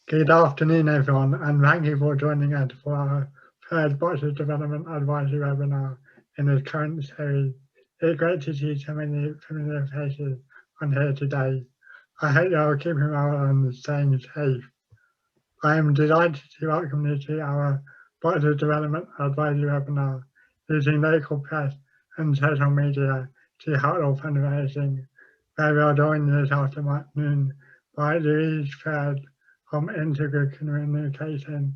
Good afternoon, everyone, and thank you for joining us for our third Boccia Development Advisory webinar in this current series. It's great to see so many familiar faces on here today. I hope you're all keeping well and staying safe. I am delighted to welcome you to our Boccia Development Advisory webinar using local press and social media to help fundraising, where we are joined this afternoon by Louise Ferd from Integral Communication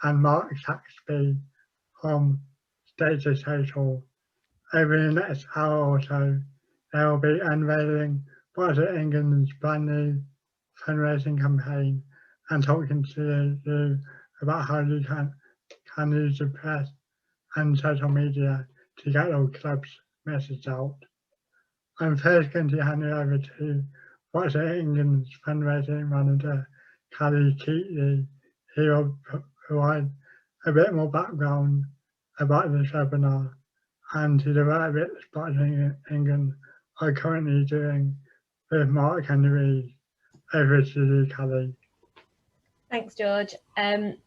and Mark Saxby from Data Social. Over the next hour or so, they will be unveiling Boccia England's brand new fundraising campaign and talking to you about how you can use the press and social media to get your club's message out. I'm first going to hand it over to Boccia England's fundraising manager, Callie Keatley, who will provide a bit more background about this webinar and to the work that Boccia England are currently doing with Mark and Louise. Over to you, Callie. Thanks, George.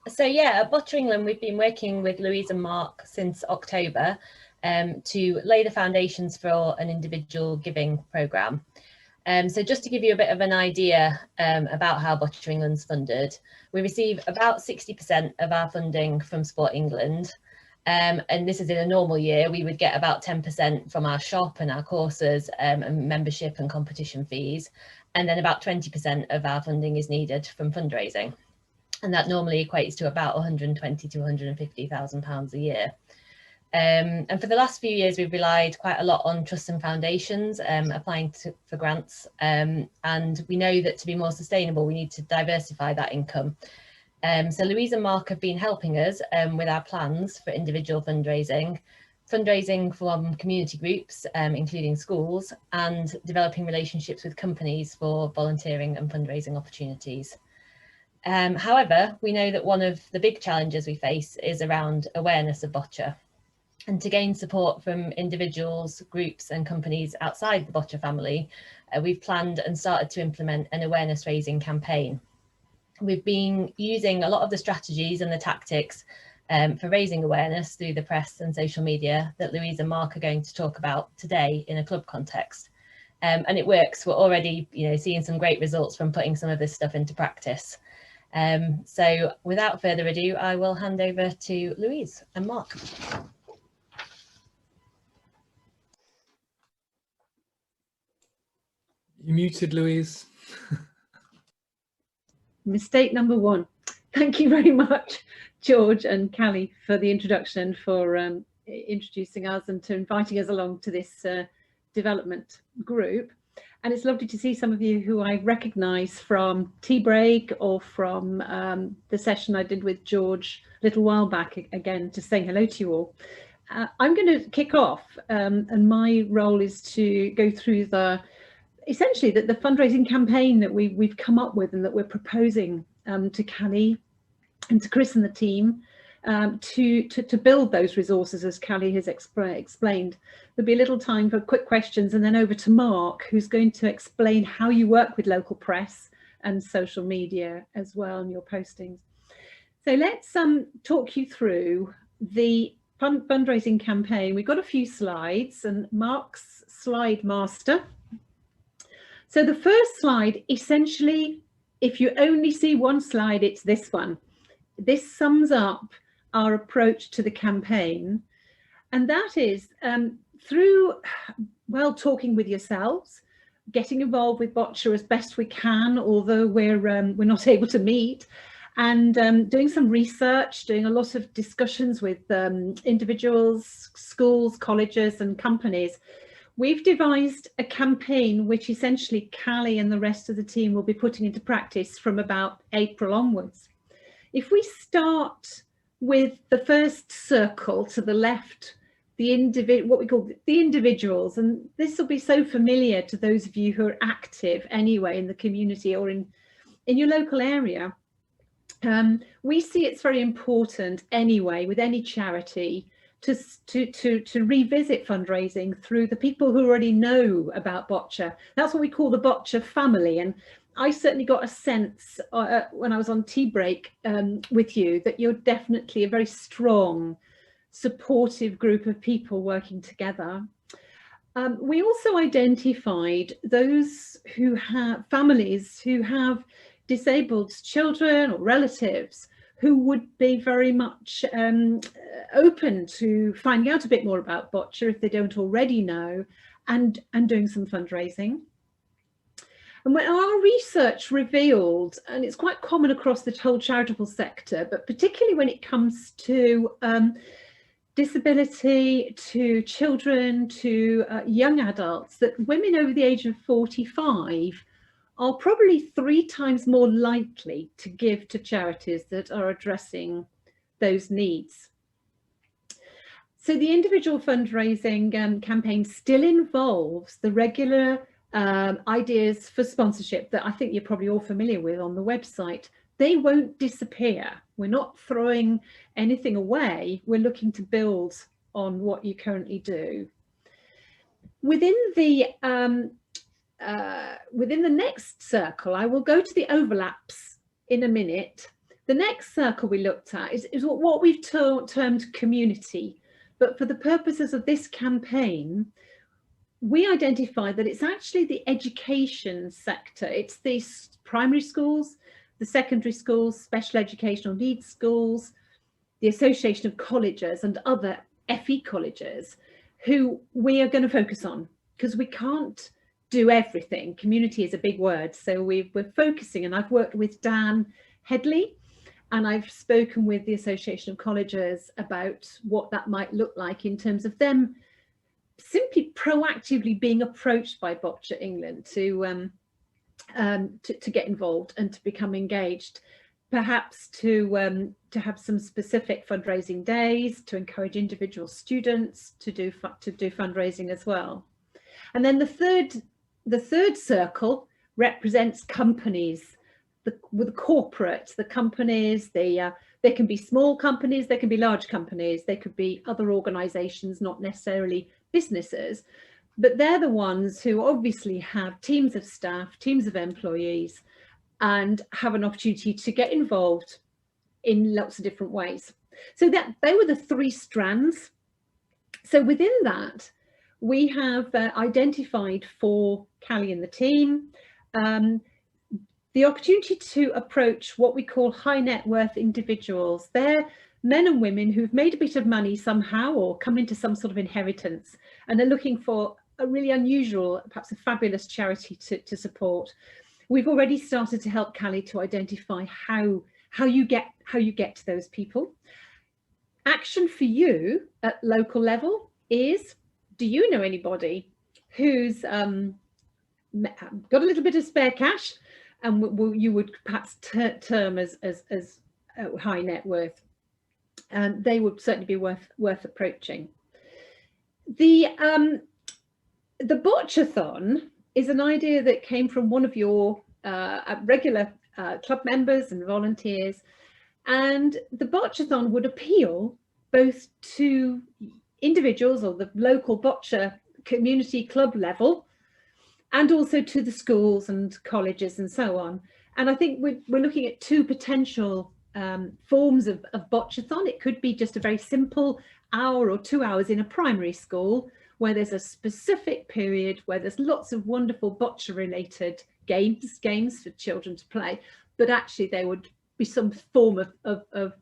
So yeah, at Boccia England, we've been working with Louise and Mark since October to lay the foundations for an individual giving programme. So just to give you a bit of an idea about how Boccia England's funded, we receive about 60% of our funding from Sport England. And this is in a normal year. We would get about 10% from our shop and our courses and membership and competition fees. And then about 20% of our funding is needed from fundraising. And that normally equates to about £120,000 to £150,000 a year. And for the last few years, we've relied quite a lot on trusts and foundations applying for grants. And we know that to be more sustainable, we need to diversify that income. So Louise and Mark have been helping us with our plans for individual fundraising from community groups, including schools, and developing relationships with companies for volunteering and fundraising opportunities. However, we know that one of the big challenges we face is around awareness of Boccia. And to gain support from individuals, groups and companies outside the Boccia family, we've planned and started to implement an awareness raising campaign. We've been using a lot of the strategies and the tactics for raising awareness through the press and social media that Louise and Mark are going to talk about today in a club context. And it works. We're already seeing some great results from putting some of this stuff into practice. So without further ado, I will hand over to Louise and Mark. You muted, Louise. Mistake number one. Thank you very much, George and Callie, for the introduction, for introducing us and to inviting us along to this development group. And it's lovely to see some of you who I recognise from tea break or from the session I did with George a little while back, again, to say hello to you all. I'm going to kick off and my role is to go through essentially the fundraising campaign that we've come up with and that we're proposing to Callie and to Chris and the team to build those resources, as Callie has explained. There'll be a little time for quick questions and then over to Mark, who's going to explain how you work with local press and social media as well in your postings. So let's talk you through the fundraising campaign. We've got a few slides and Mark's slide master. So the first slide, essentially, if you only see one slide, it's this one. This sums up our approach to the campaign. And that is through, well, talking with yourselves, getting involved with Boccia as best we can, although we're not able to meet, and doing some research, doing a lot of discussions with individuals, schools, colleges and companies. We've devised a campaign which essentially Callie and the rest of the team will be putting into practice from about April onwards. If we start with the first circle to the left, what we call the individuals, and this will be so familiar to those of you who are active anyway in the community or in your local area. We see it's very important anyway with any charity to revisit fundraising through the people who already know about Boccia. That's what we call the Boccia family, and I certainly got a sense when I was on tea break with you that you're definitely a very strong, supportive group of people working together. We also identified those who have families who have disabled children or relatives who would be very much open to finding out a bit more about Boccia if they don't already know, and doing some fundraising. And when our research revealed, and it's quite common across the whole charitable sector, but particularly when it comes to disability, to children, to young adults, that women over the age of 45 are probably 3 times more likely to give to charities that are addressing those needs. So the individual fundraising campaign still involves the regular ideas for sponsorship that I think you're probably all familiar with on the website. They won't disappear. We're not throwing anything away. We're looking to build on what you currently do. Within the next circle, I will go to the overlaps in a minute. The next circle we looked at is what we've termed community. But for the purposes of this campaign, we identified that it's actually the education sector. It's the primary schools, the secondary schools, special educational needs schools, the Association of Colleges and other FE colleges who we are going to focus on, because we can't do everything. Community is a big word. So we're focusing, and I've worked with Dan Headley, and I've spoken with the Association of Colleges about what that might look like in terms of them simply proactively being approached by Boccia England to get involved and to become engaged, perhaps to have some specific fundraising days, to encourage individual students to do fundraising as well. And then the third circle represents companies, the corporate, the companies. They can be small companies, they can be large companies, they could be other organizations, not necessarily businesses, but they're the ones who obviously have teams of staff, teams of employees, and have an opportunity to get involved in lots of different ways. So they were the 3 strands. So within that, we have identified for Callie and the team the opportunity to approach what we call high net worth individuals. They're men and women who've made a bit of money somehow or come into some sort of inheritance and are looking for a really unusual, perhaps a fabulous charity to support. We've already started to help Callie to identify how you get to those people. Action for you at local level is, do you know anybody who's got a little bit of spare cash and you would perhaps term as high net worth? And they would certainly be worth approaching. The Bocciathon is an idea that came from one of your regular club members and volunteers, and the Bocciathon would appeal both to individuals or the local Boccia community club level, and also to the schools and colleges and so on. And I think we're looking at 2 potential forms of Bocciathon. It could be just a very simple hour or 2 hours in a primary school where there's a specific period where there's lots of wonderful Boccia related games for children to play, but actually there would be some form of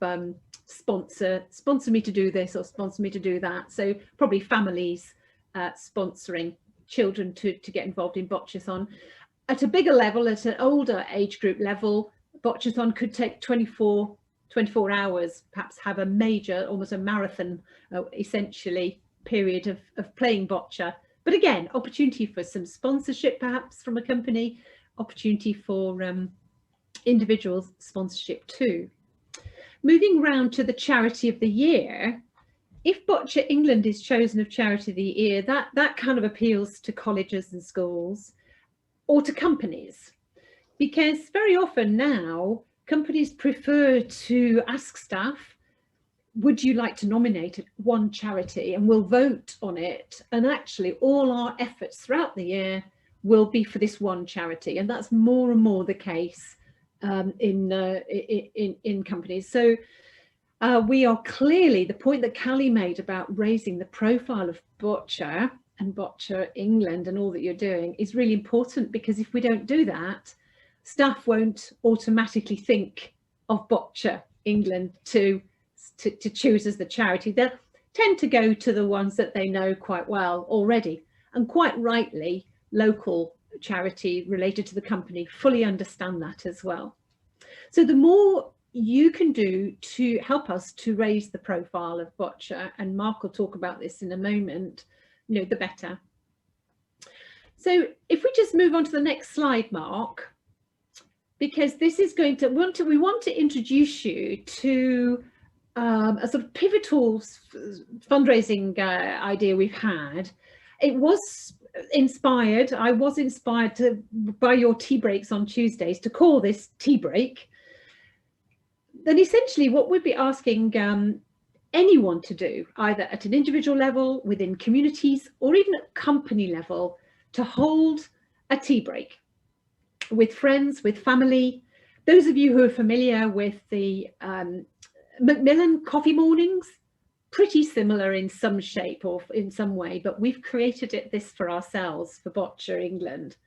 sponsor me to do this or sponsor me to do that. So probably families sponsoring children to get involved in Bocciathon. At a bigger level, at an older age group level, Bocciathon could take 24 hours, perhaps have a major, almost a marathon, essentially, period of playing Boccia. But again, opportunity for some sponsorship, perhaps from a company, opportunity for individual sponsorship too. Moving round to the charity of the year, if Boccia England is chosen of charity of the year, that kind of appeals to colleges and schools or to companies, because very often now companies prefer to ask staff, would you like to nominate one charity, and we'll vote on it. And actually all our efforts throughout the year will be for this one charity, and that's more and more the case in companies. So we are clearly, the point that Callie made about raising the profile of Boccia and Boccia England and all that you're doing is really important, because if we don't do that, staff won't automatically think of Boccia England to choose as the charity. They'll tend to go to the ones that they know quite well already, and quite rightly, local charity related to the company fully understand that as well. So the more you can do to help us to raise the profile of Boccia, and Mark will talk about this in a moment, the better. So if we just move on to the next slide, Mark, because this is going to we want to introduce you to a sort of pivotal fundraising idea we've had. It was inspired, I was inspired by your tea breaks on Tuesdays to call this tea break. Then essentially what we'd be asking anyone to do, either at an individual level, within communities, or even at company level, to hold a tea break with friends, with family. Those of you who are familiar with the Macmillan coffee mornings, pretty similar in some shape or in some way, but we've created this for ourselves for Boccia England.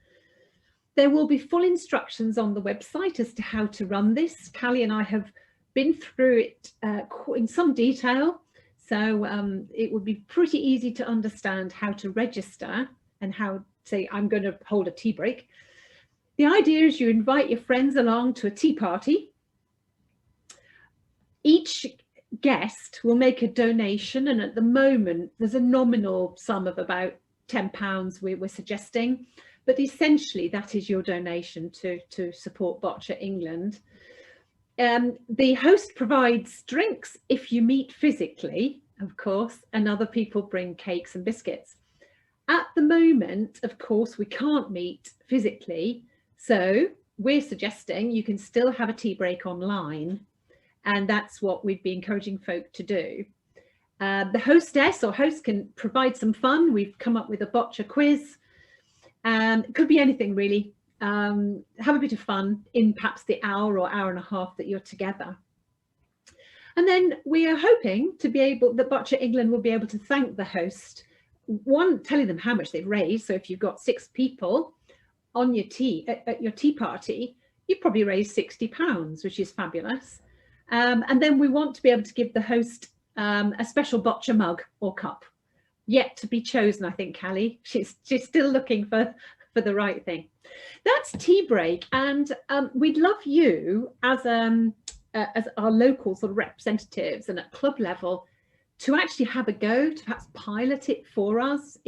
There will be full instructions on the website as to how to run this. Callie and I have been through it in some detail, so it would be pretty easy to understand how to register and how to say, I'm going to hold a tea break. The idea is you invite your friends along to a tea party. Each guest will make a donation, and at the moment there's a nominal sum of about £10 we're suggesting, but essentially that is your donation to support Boccia England. The host provides drinks if you meet physically, of course, and other people bring cakes and biscuits. At the moment, of course, we can't meet physically, so we're suggesting you can still have a tea break online, and that's what we'd be encouraging folk to do. The hostess or host can provide some fun. We've come up with a Boccia quiz. It could be anything really. Have a bit of fun in perhaps the hour or hour and a half that you're together. And then we are hoping to be able, that Boccia England will be able to thank the host, one, telling them how much they've raised. So if you've got 6 people on your at your tea party, you probably raised £60, which is fabulous. And then we want to be able to give the host a special Boccia mug or cup, yet to be chosen, I think, Callie. She's still looking for the right thing. That's tea break, and we'd love you as our local sort of representatives and at club level to actually have a go, to perhaps pilot it for us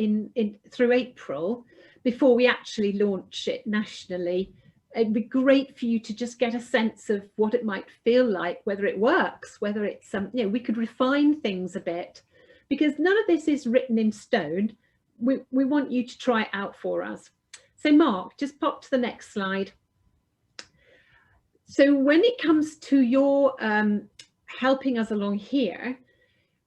through April before we actually launch it nationally. It'd be great for you to just get a sense of what it might feel like, whether it works, whether it's we could refine things a bit, because none of this is written in stone. We want you to try it out for us. So Mark, just pop to the next slide. So when it comes to your helping us along here,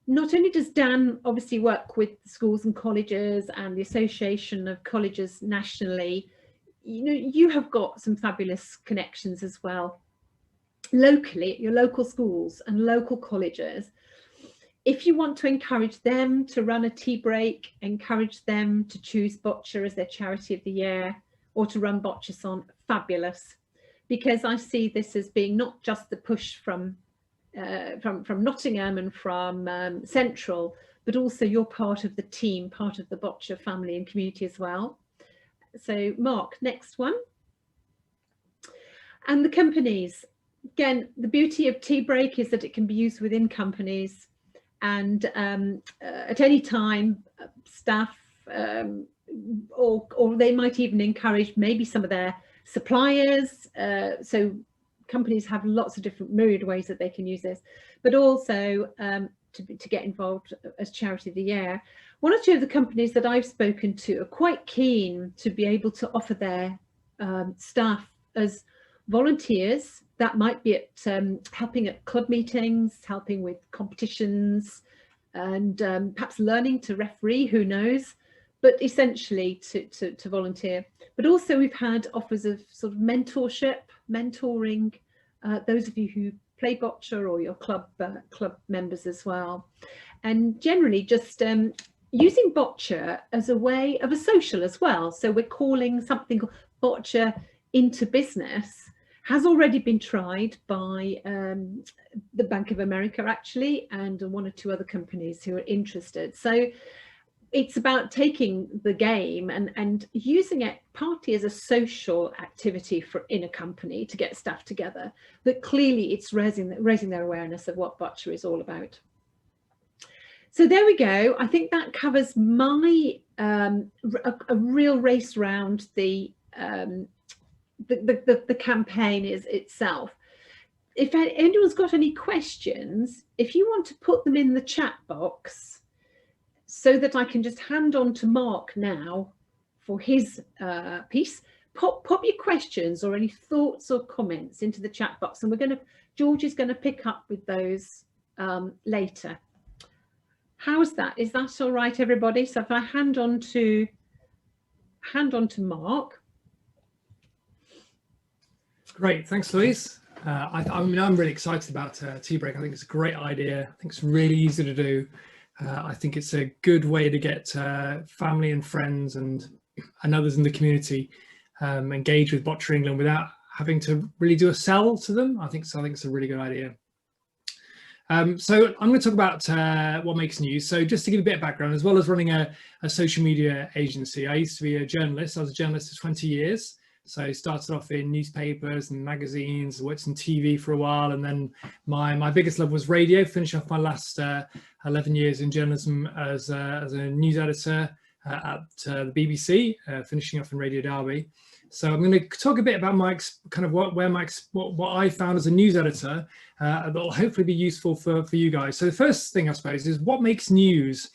not only does Dan obviously work with schools and colleges and the Association of Colleges nationally, you have got some fabulous connections as well locally at your local schools and local colleges. If you want to encourage them to run a tea break, encourage them to choose Boccia as their charity of the year, or to run Boccia-thon, fabulous, because I see this as being not just the push from Nottingham and from Central, but also you're part of the team, part of the Boccia family and community as well. So Mark, next one. And the companies, again, the beauty of tea break is that it can be used within companies, and at any time staff or they might even encourage maybe some of their suppliers, so companies have lots of different myriad ways that they can use this, but also to get involved as charity of the year. One or two of the companies that I've spoken to are quite keen to be able to offer their staff as volunteers. That might be at helping at club meetings, helping with competitions, and perhaps learning to referee, who knows. but essentially to volunteer. But also we've had offers of sort of mentorship, mentoring, those of you who play boccia or your club members as well. And generally just using boccia as a way of a social as well. So we're calling something boccia into business, has already been tried by the Bank of America actually, and one or two other companies who are interested. So it's about taking the game and using it partly as a social activity in a company to get staff together, but clearly it's raising their awareness of what boccia is all about. So there we go. I think that covers my a real race round the campaign itself. If anyone's got any questions, if you want to put them in the chat box so that I can just hand on to Mark now for his piece, pop your questions or any thoughts or comments into the chat box, and George is going to pick up with those later. How's that? Is that all right, everybody? So if I hand on to Mark. Great, thanks, Louise. I mean, I'm really excited about Tea Break. I think it's a great idea. I think it's really easy to do. I think it's a good way to get family and friends and others in the community engaged with Boccia England without having to really do a sell to them. I think it's a really good idea. So I'm going to talk about what makes news. So just to give a bit of background, as well as running a social media agency, I used to be a journalist. I was a journalist for 20 years. So I started off in newspapers and magazines, worked in TV for a while, and then my biggest love was radio. Finished off my last 11 years in journalism as a news editor at the BBC, finishing off in Radio Derby. So I'm going to talk a bit about my kind of what I found as a news editor that will hopefully be useful for you guys. So the first thing, I suppose, is what makes news.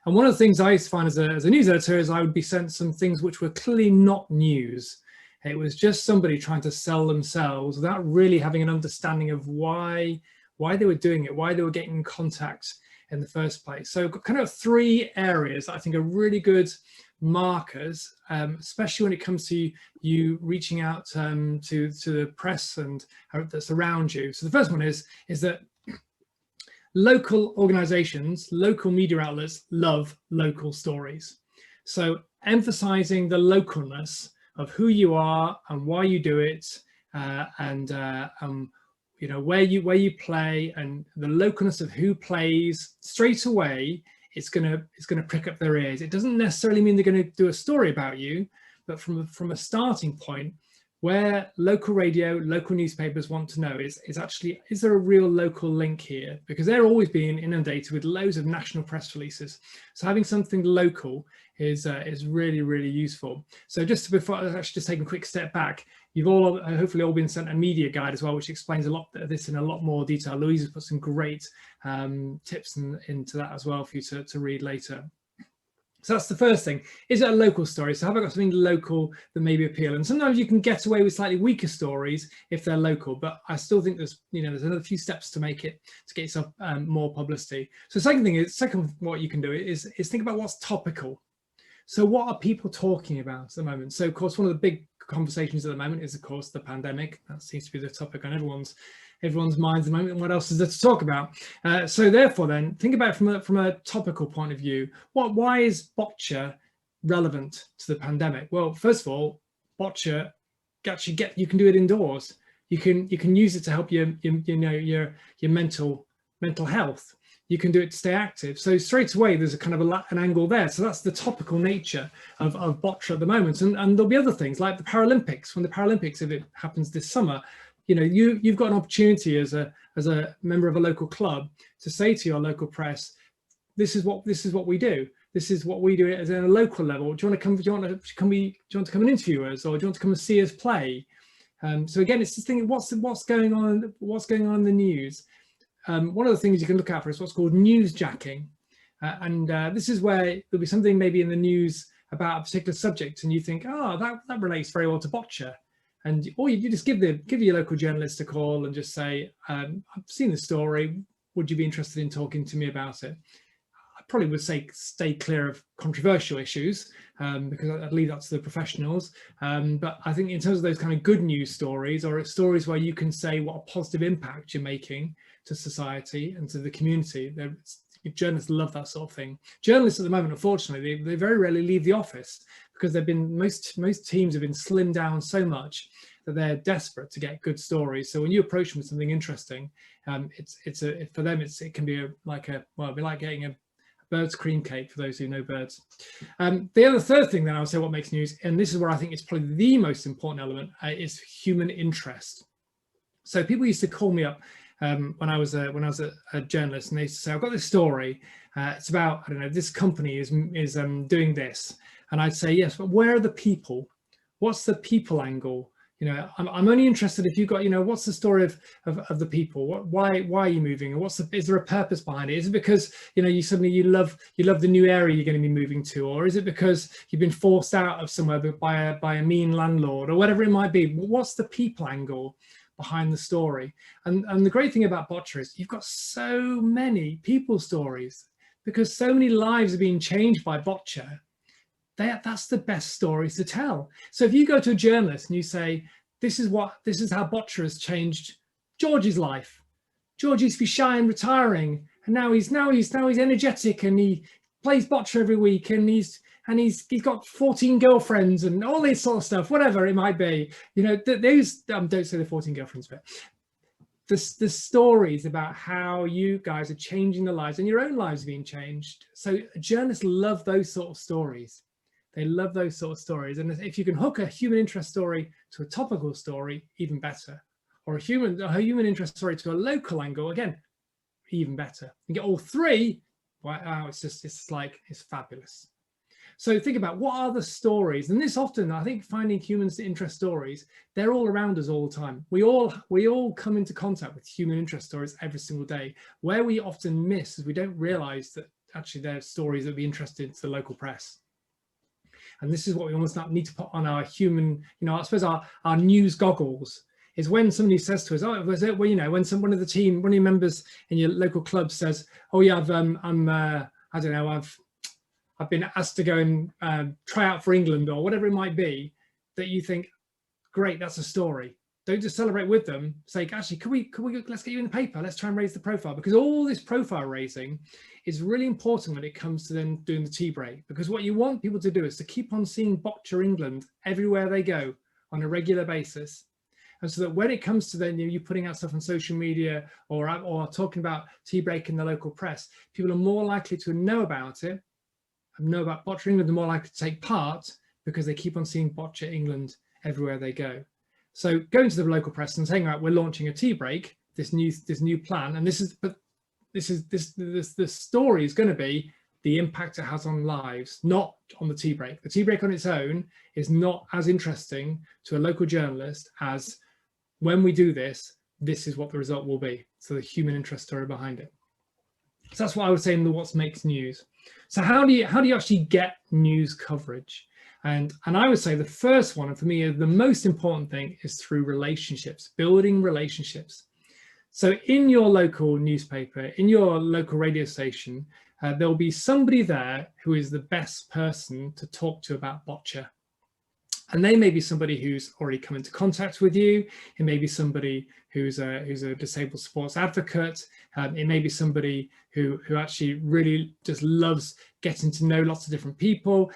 And one of the things I find as a news editor is I would be sent some things which were clearly not news. It was just somebody trying to sell themselves without really having an understanding of why they were doing it, why they were getting in contact in the first place. So kind of three areas that I think are really good markers, especially when it comes to you reaching out to the press and that's around you. So the first one is that local organizations, local media outlets love local stories. So emphasizing the localness of who you are and why you do it, and you know, where you play, and the localness of who plays, straight away it's gonna prick up their ears. It doesn't necessarily mean they're going to do a story about you, but from a starting point, where local radio, local newspapers want to know is there a real local link here? Because they're always being inundated with loads of national press releases. So having something local is really, really useful. So just before I actually just take a quick step back, you've all hopefully all been sent a media guide as well, which explains a lot of this in a lot more detail. Louise has put some great tips into that as well for you to read later. So that's the first thing. Is it a local story? So have I got something local that maybe appeal? And sometimes you can get away with slightly weaker stories if they're local, but I still think there's another few steps to make it, to get yourself more publicity. So second what you can do is think about what's topical. So what are people talking about at the moment? So of course, one of the big conversations at the moment is of course the pandemic. That seems to be the topic on everyone's minds at the moment. And what else is there to talk about? So therefore then think about it from a topical point of view. Why is boccia relevant to the pandemic? Well, first of all, boccia you can do it indoors. You can use it to help your mental health. You can do it to stay active. So straight away, there's a kind of an angle there. So that's the topical nature of boccia at the moment. And there'll be other things like the Paralympics. When the Paralympics, if it happens this summer, you've got an opportunity as a member of a local club to say to your local press, this is what we do. This is what we do at a local level. Do you want to come and interview us, or do you want to come and see us play? So again, it's just thinking what's going on in the news. One of the things you can look out for is what's called newsjacking, and this is where there'll be something maybe in the news about a particular subject, and you think, oh, that relates very well to boccia, or you just give your local journalist a call and just say, I've seen the story. Would you be interested in talking to me about it? probably would say stay clear of controversial issues, because I believe that's the professionals. But I think in terms of those kind of good news stories, or stories where you can say what a positive impact you're making to society and to the community, journalists love that sort of thing. Journalists at the moment, unfortunately, they very rarely leave the office, because they've been most teams have been slimmed down so much that they're desperate to get good stories. So when you approach them with something interesting, for them it can be like getting a bird's cream cake, for those who know birds. The other third thing that I would say what makes news, and this is where I think it's probably the most important element, is human interest. So people used to call me up when I was a journalist, and they used to say, I've got this story, it's about, I don't know, this company is doing this, and I'd say, yes, but where are the people? What's the people angle? You know, I'm only interested if you've got, you know, what's the story of the people? Why are you moving? And is there a purpose behind it? Is it because, you know, you love the new area you're going to be moving to, or is it because you've been forced out of somewhere by a mean landlord, or whatever it might be? What's the people angle behind the story? And the great thing about Boccia is you've got so many people stories, because so many lives are being changed by Boccia. That's the best stories to tell. So if you go to a journalist and you say, this is how Boccia has changed George's life. George used to be shy and retiring, and now he's energetic, and he plays Boccia every week, and he's got 14 girlfriends and all this sort of stuff, whatever it might be. You know, those don't say the 14 girlfriends, but the stories about how you guys are changing the lives, and your own lives are being changed. So journalists love those sort of stories. They love those sort of stories. And if you can hook a human interest story to a topical story, even better. Or a human interest story to a local angle, again, even better. You get all three, wow, it's fabulous. So think about what are the stories, and this often, I think, finding human interest stories, they're all around us all the time. We all come into contact with human interest stories every single day. Where we often miss is we don't realize that actually they're stories that would be interesting to the local press. And this is what we almost need to put on our human, you know, I suppose our news goggles, is when somebody says to us, oh, was it, well, you know, when one of your members in your local club says, oh yeah, I don't know, I've been asked to go and try out for England, or whatever it might be, that you think, great, that's a story. Don't just celebrate with them. Say, actually, let's get you in the paper. Let's try and raise the profile, because all this profile raising is really important when it comes to then doing the tea break. Because what you want people to do is to keep on seeing Boccia England everywhere they go on a regular basis. And so that when it comes to then you putting out stuff on social media or talking about tea break in the local press, people are more likely to know about it, and know about Boccia England, are more likely to take part, because they keep on seeing Boccia England everywhere they go. So going to the local press and saying, right, we're launching a tea break, this new plan, and the story is going to be the impact it has on lives, not on the tea break. The tea break on its own is not as interesting to a local journalist as when we do this is what the result will be. So the human interest story behind it. So that's what I would say in the what makes news. So how do you actually get news coverage? And I would say the first one, and for me the most important thing, is through relationships, building relationships. So in your local newspaper, in your local radio station, there'll be somebody there who is the best person to talk to about Boccia. And they may be somebody who's already come into contact with you. It may be somebody who's a disabled sports advocate. It may be somebody who actually really just loves getting to know lots of different people.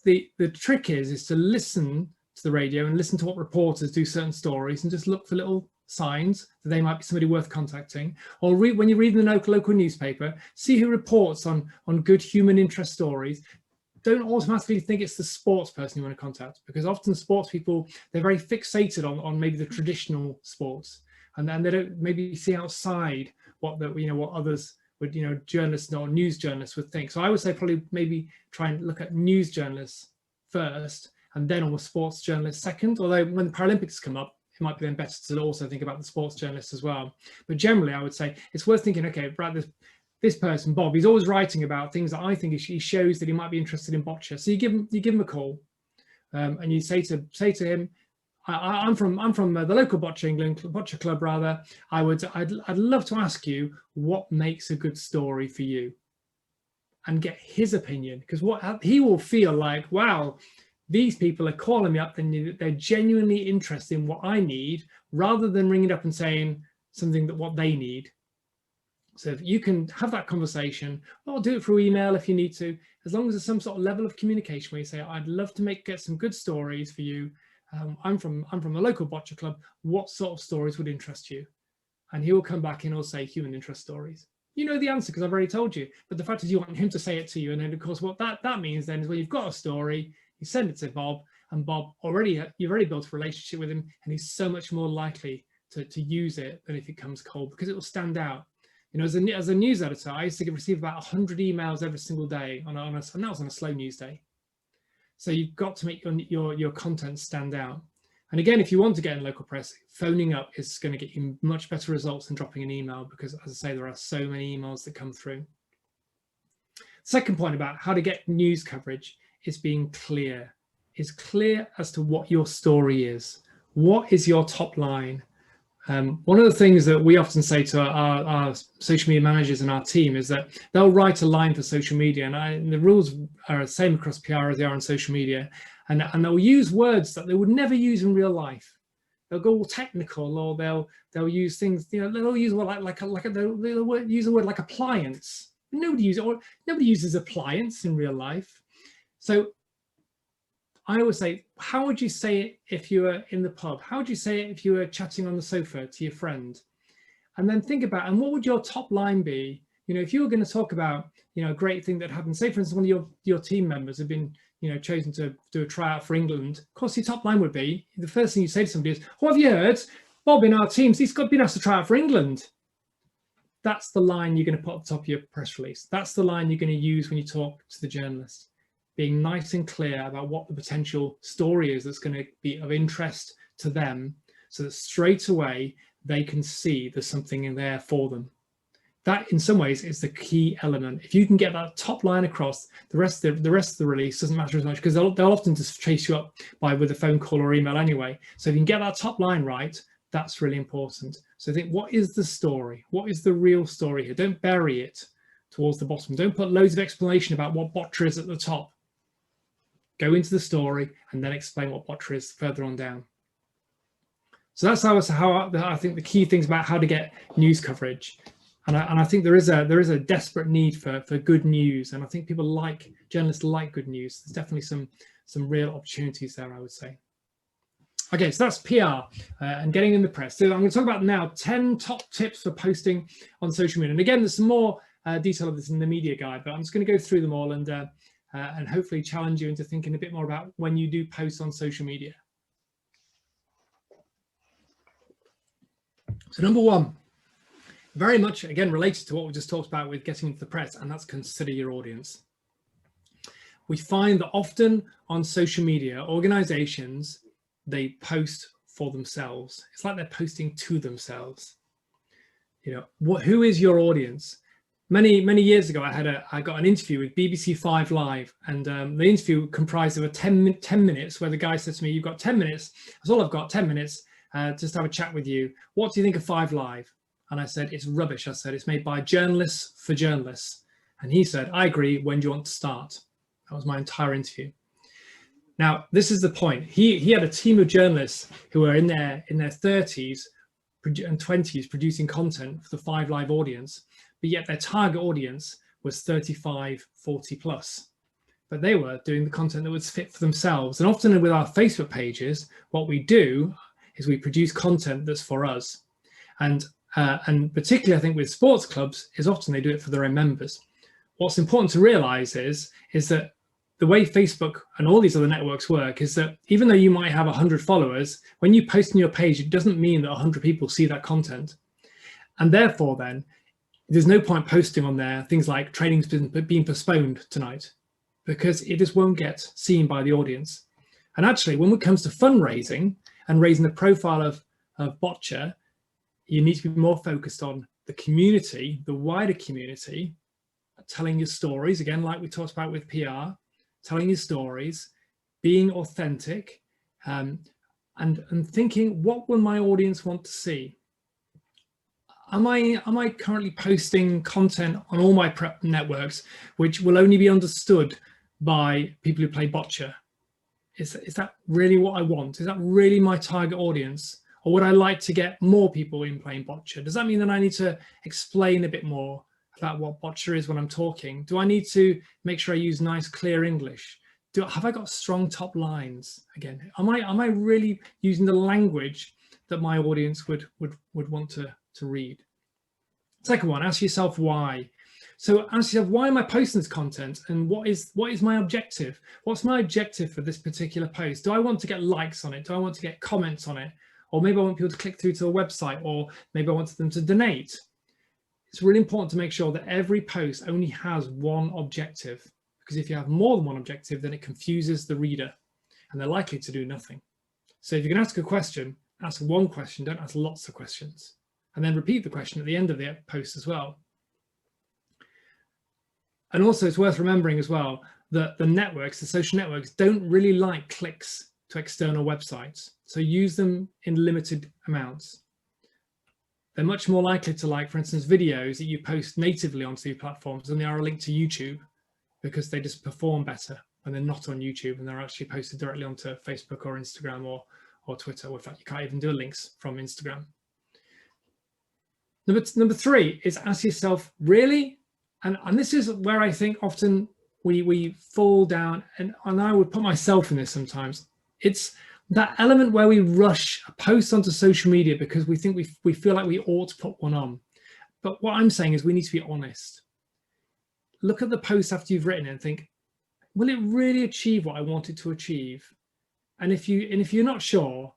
The trick is to listen to the radio and listen to what reporters do certain stories, and just look for little signs that they might be somebody worth contacting. Or when you read in the local newspaper, see who reports on good human interest stories. Don't automatically think it's the sports person you want to contact, because often sports people, they're very fixated on maybe the traditional sports, and then they don't maybe see outside what others would, journalists or news journalists would think. So I would say probably maybe try and look at news journalists first, and then almost sports journalists second. Although when the Paralympics come up, it might be then better to also think about the sports journalists as well. But generally, I would say it's worth thinking, okay, right, this person, Bob, he's always writing about things that I think he shows that he might be interested in Boccia. So you give him a call, and you say to him, I'm from the local Boccia club rather. I'd love to ask you what makes a good story for you. and get his opinion, because what he will feel like, wow, these people are calling me up and they're genuinely interested in what I need, rather than ringing up and saying something that what they need. So if you can have that conversation, or do it through email if you need to, as long as there's some sort of level of communication where you say, I'd love to get some good stories for you. I'm from the local Boccia club. What sort of stories would interest you? And he will come back and he'll say human interest stories. You know the answer because I've already told you. But the fact is you want him to say it to you. And then of course what that means then is when you've got a story, you send it to Bob, and Bob you've already built a relationship with him, and he's so much more likely to use it than if it comes cold, because it will stand out. You know, as a news editor, I used to receive about 100 emails every single day and that was on a slow news day. So you've got to make your content stand out. And again, if you want to get in local press, phoning up is going to get you much better results than dropping an email, because as I say, there are so many emails that come through. Second point about how to get news coverage is being clear. Is clear as to what your story is. What is your top line? One of the things that we often say to our social media managers and our team is that they'll write a line for social media, and the rules are the same across PR as they are on social media, and they'll use words that they would never use in real life. They'll go all technical, or they'll use things, you know, they'll use they'll use a word like appliance. Nobody uses appliance in real life. So I always say, how would you say it if you were in the pub? How would you say it if you were chatting on the sofa to your friend? And then think about, and what would your top line be? You know, if you were going to talk about, you know, a great thing that happened, say for instance, one of your team members have been, you know, chosen to do a tryout for England. Of course, your top line would be, the first thing you say to somebody is, oh, have you heard? Bob in our teams, he's been asked to try out for England. That's the line you're going to put at the top of your press release. That's the line you're going to use when you talk to the journalist. Being nice and clear about what the potential story is that's going to be of interest to them, so that straight away they can see there's something in there for them. That in some ways is the key element. If you can get that top line across, the rest of the release doesn't matter as much, because they'll often just chase you up with a phone call or email anyway. So if you can get that top line right, that's really important. So think, what is the story? What is the real story here? Don't bury it towards the bottom. Don't put loads of explanation about what Boccia is at the top. Go into the story and then explain what Boccia is further on down. So that's how I think the key things about how to get news coverage. And I think there is a desperate need for good news, and I think journalists like good news. There's definitely some real opportunities there, I would say. Okay, so that's PR and getting in the press. So I'm going to talk about now 10 top tips for posting on social media. And again, there's some more detail of this in the media guide, but I'm just going to go through them all and hopefully challenge you into thinking a bit more about when you do post on social media. So number one, very much again related to what we just talked about with getting into the press, and that's consider your audience. We find that often on social media, organizations, they post for themselves. It's like they're posting to themselves. You know, who is your audience? Many years ago, I got an interview with BBC 5 Live, and the interview comprised of a 10 minutes where the guy said to me, "You've got 10 minutes. That's all I've got. 10 minutes. Just have a chat with you. What do you think of 5 Live?" And I said, "It's rubbish." I said, "It's made by journalists for journalists." And he said, "I agree. When do you want to start?" That was my entire interview. Now, this is the point. He had a team of journalists who were in their 30s and 20s producing content for the 5 Live audience, but yet their target audience was 35, 40 plus. But they were doing the content that was fit for themselves. And often with our Facebook pages, what we do is we produce content that's for us. And particularly, I think with sports clubs, is often they do it for their own members. What's important to realize is that the way Facebook and all these other networks work is that even though you might have 100 followers, when you post on your page, it doesn't mean that 100 people see that content. And therefore then, there's no point posting on there things like training's been postponed tonight, because it just won't get seen by the audience. And actually, when it comes to fundraising and raising the profile of Boccia, you need to be more focused on the community, the wider community, telling your stories, again, like we talked about with PR, telling your stories, being authentic, and thinking, what will my audience want to see? am I currently posting content on all my prep networks which will only be understood by people who play Boccia? Is that really what I want? Is that really my target audience? Or would I like to get more people in playing Boccia? Does that mean that I need to explain a bit more about what Boccia is when I'm talking? Do I need to make sure I use nice, clear English? Have I got strong top lines? Again, am I really using the language that my audience would want to read? Second one, ask yourself why. So ask yourself, why am I posting this content, and what is my objective? What's my objective for this particular post? Do I want to get likes on it? Do I want to get comments on it? Or maybe I want people to click through to a website, or maybe I want them to donate. It's really important to make sure that every post only has one objective, because if you have more than one objective, then it confuses the reader and they're likely to do nothing. So if you can ask a question, ask one question, don't ask lots of questions, and then repeat the question at the end of the post as well. And also it's worth remembering as well that the networks, the social networks, don't really like clicks to external websites. So use them in limited amounts. They're much more likely to like, for instance, videos that you post natively onto these platforms than they are a link to YouTube, because they just perform better when they're not on YouTube and they're actually posted directly onto Facebook or Instagram or Twitter. Or in fact, you can't even do links from Instagram. Number three is ask yourself, really? And this is where I think often we fall down, and I would put myself in this sometimes. It's that element where we rush a post onto social media because we think we feel like we ought to put one on. But what I'm saying is we need to be honest. Look at the post after you've written it and think, will it really achieve what I want it to achieve? And if you're not sure,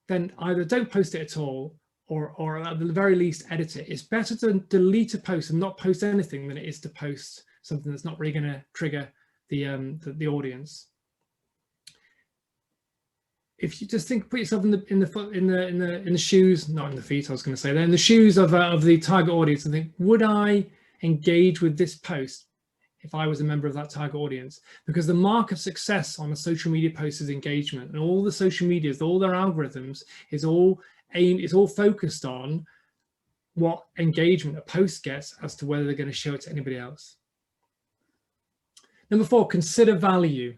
then either don't post it at all, or at the very least edit it. It's better to delete a post and not post anything than it is to post something that's not really going to trigger the audience. If you just think, put yourself in the shoes, not in the feet, I was going to say, in the shoes of the target audience, and think, would I engage with this post if I was a member of that target audience? Because the mark of success on a social media post is engagement, and all the social medias, all their algorithms is all focused on what engagement a post gets as to whether they're going to show it to anybody else. Number four, consider value.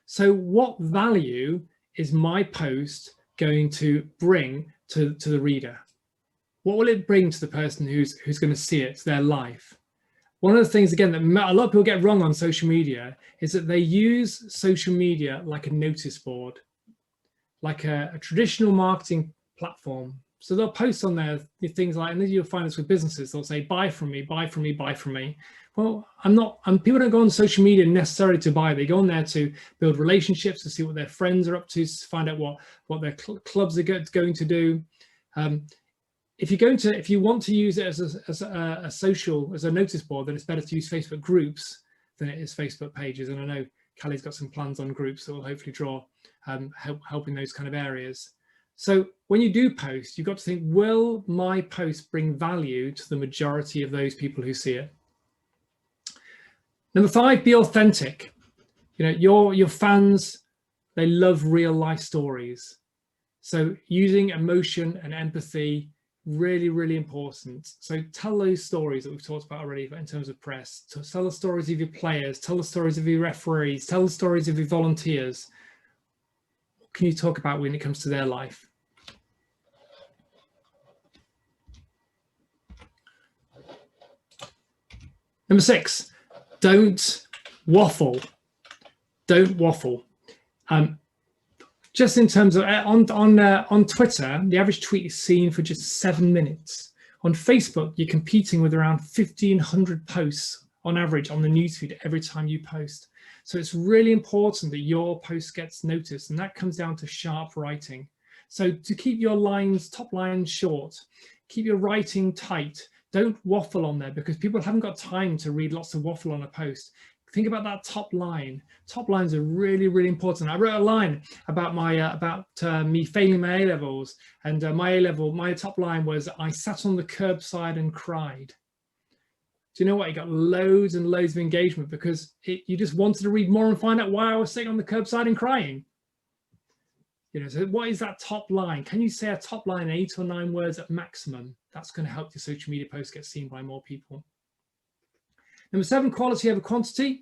So what value is my post going to bring to the reader? What will it bring to the person who's going to see it, to their life? One of the things, again, that a lot of people get wrong on social media is that they use social media like a notice board, like a traditional marketing platform. So they'll post on there things like, and then you'll find this with businesses, they'll say, buy from me, buy from me, buy from me. Well, people don't go on social media necessarily to buy. They go on there to build relationships, to see what their friends are up to find out what their clubs are going to do. If you want to use it as a notice board, then it's better to use Facebook groups than it is Facebook pages. And I know Callie's got some plans on groups that will hopefully draw help in those kind of areas. So when you do post, you've got to think, will my post bring value to the majority of those people who see it? Number five, be authentic. You know, your fans, they love real life stories. So using emotion and empathy, really, really important. So tell those stories that we've talked about already in terms of press. Tell the stories of your players, tell the stories of your referees, tell the stories of your volunteers. What can you talk about when it comes to their life? Number six, don't waffle. Don't waffle. Just in terms of on Twitter, the average tweet is seen for just 7 minutes. On Facebook, you're competing with around 1,500 posts on average on the newsfeed every time you post. So it's really important that your post gets noticed, and that comes down to sharp writing. So to keep your top lines short, keep your writing tight. Don't waffle on there, because people haven't got time to read lots of waffle on a post. Think about that top line. Top lines are really, really important. I wrote a line about me failing my A-levels, and my top line was, I sat on the curbside and cried. Do you know what? You got loads and loads of engagement because you just wanted to read more and find out why I was sitting on the curbside and crying. You know, so what is that top line? Can you say a top line in 8 or 9 words at maximum? That's going to help your social media post get seen by more people. Number 7, quality over quantity.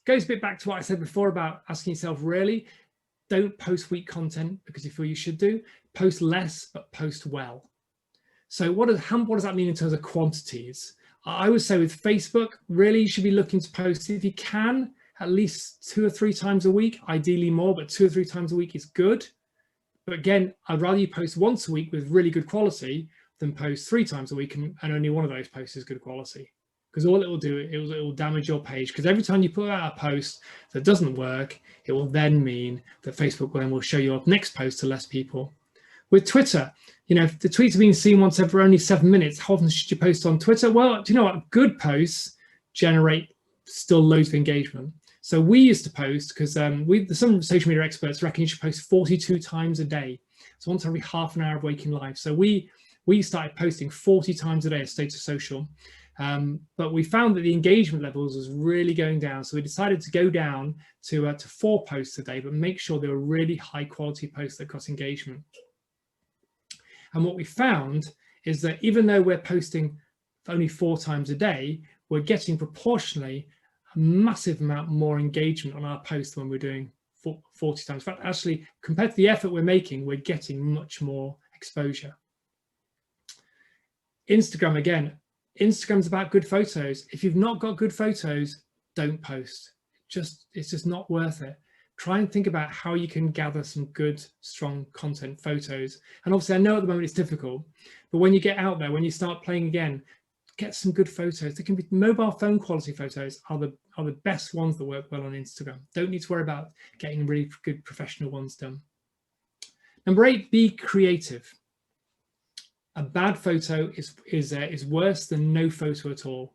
Goes a bit back to what I said before about asking yourself, really, don't post weak content because you feel you should do. Post less, but post well. So what does that mean in terms of quantities? I would say with Facebook, really you should be looking to post, if you can, at least 2 or 3 times a week, ideally more, but 2 or 3 times a week is good. But again, I'd rather you post once a week with really good quality than post 3 times a week and only one of those posts is good quality. Because all it will do, it will damage your page. Because every time you put out a post that doesn't work, it will then mean that Facebook then will show your next post to less people. With Twitter, you know, if the tweets are being seen once every only 7 minutes, how often should you post on Twitter? Well, do you know what? Good posts generate still loads of engagement. So we used to post, because some social media experts reckon you should post 42 times a day. So once every half an hour of waking life. So we started posting 40 times a day as Status Social. But we found that the engagement levels was really going down. So we decided to go down to 4 posts a day, but make sure they were really high quality posts that got engagement. And what we found is that even though we're posting only 4 times a day, we're getting proportionally a massive amount more engagement on our posts when we're doing 40 times. In fact, actually, compared to the effort we're making, we're getting much more exposure. Instagram, again, Instagram's about good photos. If you've not got good photos, don't post. It's just not worth it. Try and think about how you can gather some good, strong content photos. And obviously, I know at the moment it's difficult, but when you get out there, when you start playing again, get some good photos. They can be mobile phone quality photos are the best ones that work well on Instagram. Don't need to worry about getting really good professional ones done. Number 8, be creative. A bad photo is worse than no photo at all.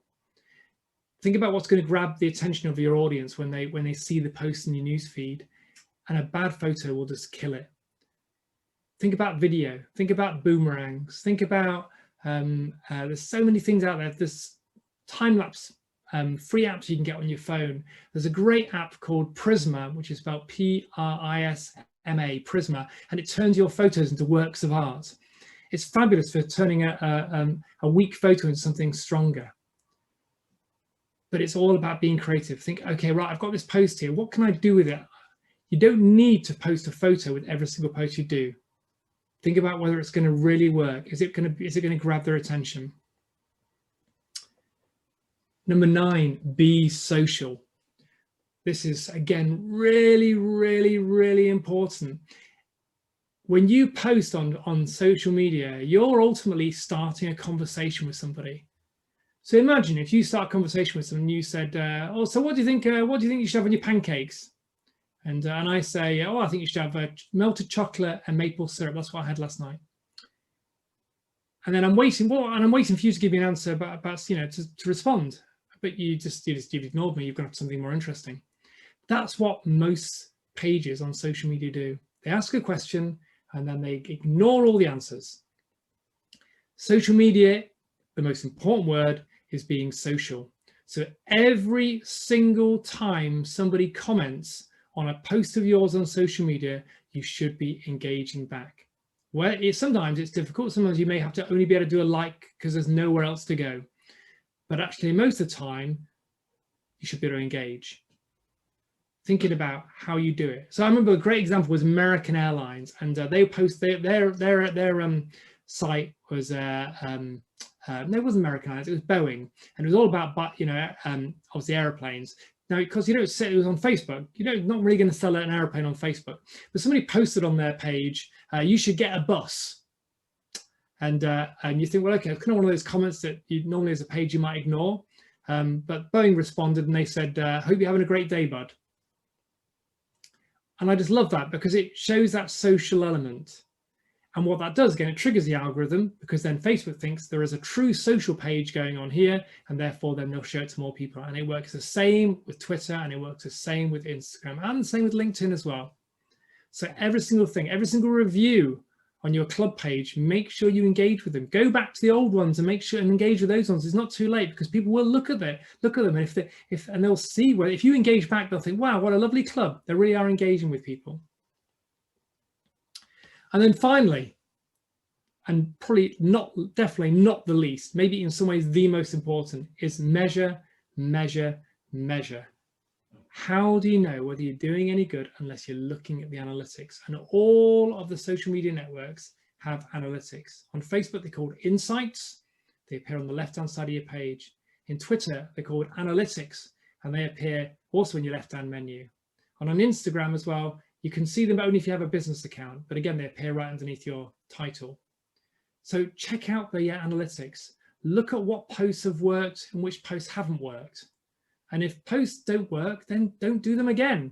Think about what's going to grab the attention of your audience when they see the post in your newsfeed, and a bad photo will just kill it. Think about video. Think about boomerangs. Think about there's so many things out there. There's time-lapse free apps you can get on your phone. There's a great app called Prisma, which is spelled P-R-I-S-M-A, Prisma, and it turns your photos into works of art. It's fabulous for turning a weak photo into something stronger. But it's all about being creative. Think, okay, right, I've got this post here. What can I do with it? You don't need to post a photo with every single post you do. Think about whether it's going to really work. Is it going to grab their attention? Number 9, be social. This is, again, really, really, really important. When you post on social media, you're ultimately starting a conversation with somebody. So imagine if you start a conversation with someone, you said, "Oh, so what do you think? What do you think you should have on your pancakes?" And I say, "Oh, I think you should have melted chocolate and maple syrup. That's what I had last night." And then I'm waiting. Well, and I'm waiting for you to give me an answer about to respond. But you've ignored me. You've gone for something more interesting. That's what most pages on social media do. They ask a question and then they ignore all the answers. Social media, the most important word is being social. So every single time somebody comments on a post of yours on social media, you should be engaging back. Sometimes it's difficult. Sometimes you may have to only be able to do a like because there's nowhere else to go. But actually, most of the time, you should be able to engage. Thinking about how you do it. So I remember a great example was American Airlines, and they post their site was no, it wasn't American Airlines, it was Boeing, and it was all about obviously airplanes. Now, because you don't say it was on Facebook, not really going to sell an airplane on Facebook, but somebody posted on their page, you should get a bus. And you think, well, okay, it's kind of one of those comments that normally as a page you might ignore. But Boeing responded and they said, hope you're having a great day, bud. And I just love that because it shows that social element. And what that does, again, it triggers the algorithm because then Facebook thinks there is a true social page going on here, and therefore then they'll show it to more people. And it works the same with Twitter, and it works the same with Instagram, and the same with LinkedIn as well. So every single thing, every single review on your club page, make sure you engage with them. Go back to the old ones and make sure and engage with those ones. It's not too late because people will look at them, and they'll see where if you engage back, they'll think, wow, what a lovely club. They really are engaging with people. And then finally, and probably definitely not the least, maybe in some ways the most important, is measure, measure, measure. How do you know whether you're doing any good unless you're looking at the analytics? And all of the social media networks have analytics. On Facebook, they're called insights. They appear on the left-hand side of your page. In Twitter, they're called analytics, and they appear also in your left-hand menu. And on Instagram as well, you can see them only if you have a business account, but again, they appear right underneath your title. So check out the analytics. Look at what posts have worked and which posts haven't worked. And if posts don't work, then don't do them again.